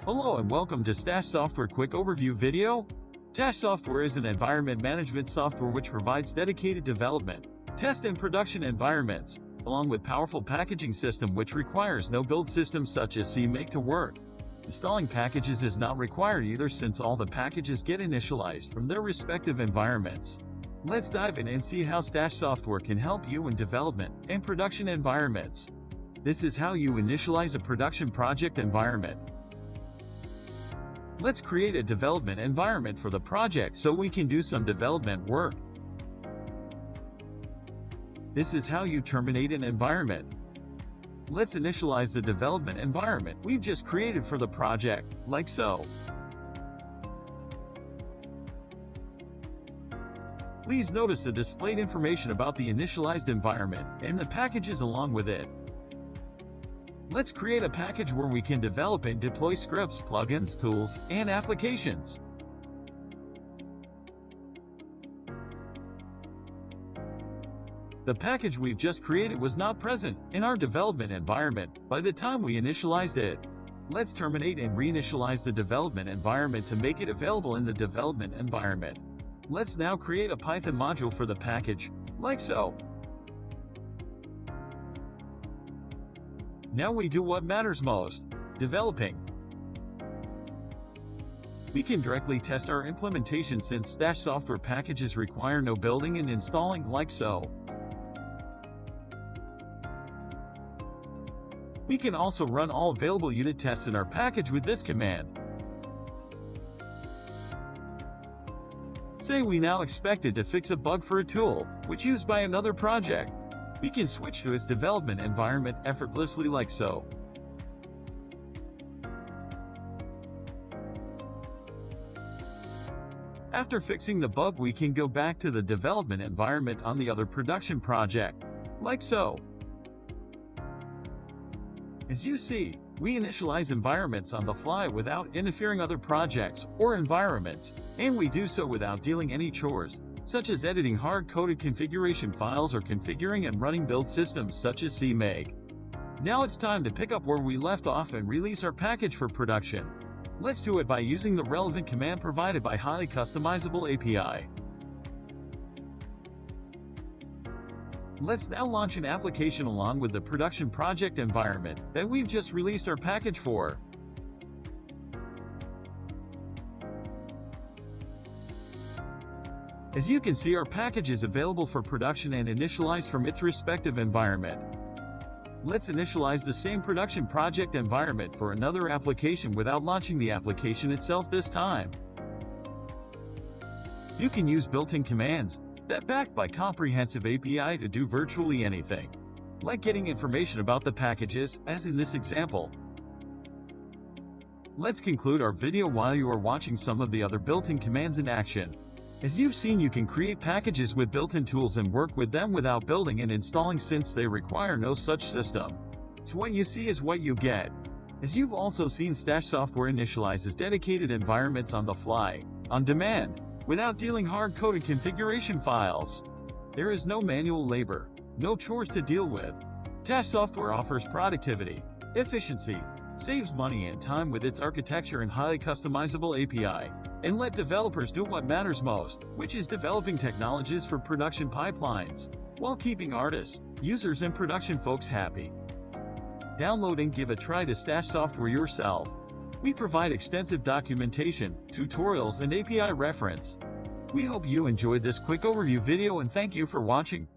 Hello and welcome to Stash Software Quick Overview video. Stash Software is an environment management software which provides dedicated development, test and production environments, along with powerful packaging system which requires no build systems such as CMake to work. Installing packages is not required either since all the packages get initialized from their respective environments. Let's dive in and see how Stash Software can help you in development and production environments. This is how you initialize a production project environment. Let's create a development environment for the project so we can do some development work. This is how you terminate an environment. Let's initialize the development environment we've just created for the project, like so. Please notice the displayed information about the initialized environment and the packages along with it. Let's create a package where we can develop and deploy scripts, plugins, tools, and applications. The package we've just created was not present in our development environment by the time we initialized it. Let's terminate and reinitialize the development environment to make it available in the development environment. Let's now create a Python module for the package, like so. Now we do what matters most, developing. We can directly test our implementation since Stash Software packages require no building and installing, like so. We can also run all available unit tests in our package with this command. Say we now expected to fix a bug for a tool, which used by another project. We can switch to its development environment effortlessly like so. After fixing the bug, we can go back to the development environment on the other production project, like so. As you see, we initialize environments on the fly without interfering other projects or environments, and we do so without dealing any chores, such as editing hard-coded configuration files or configuring and running build systems such as CMake. Now it's time to pick up where we left off and release our package for production. Let's do it by using the relevant command provided by highly customizable API. Let's now launch an application along with the production project environment that we've just released our package for. As you can see, our package is available for production and initialized from its respective environment. Let's initialize the same production project environment for another application without launching the application itself this time. You can use built-in commands that backed by comprehensive API to do virtually anything, like getting information about the packages, as in this example. Let's conclude our video while you are watching some of the other built-in commands in action. As you've seen, you can create packages with built-in tools and work with them without building and installing since they require no such system. So what you see is what you get. As you've also seen, Stash Software initializes dedicated environments on the fly, on demand, without dealing hard-coded configuration files. There is no manual labor, no chores to deal with. Stash Software offers productivity, efficiency, saves money and time with its architecture and highly customizable API, and let developers do what matters most, which is developing technologies for production pipelines, while keeping artists, users and production folks happy. Download and give a try to Stash Software yourself. We provide extensive documentation, tutorials and API reference. We hope you enjoyed this quick overview video and thank you for watching.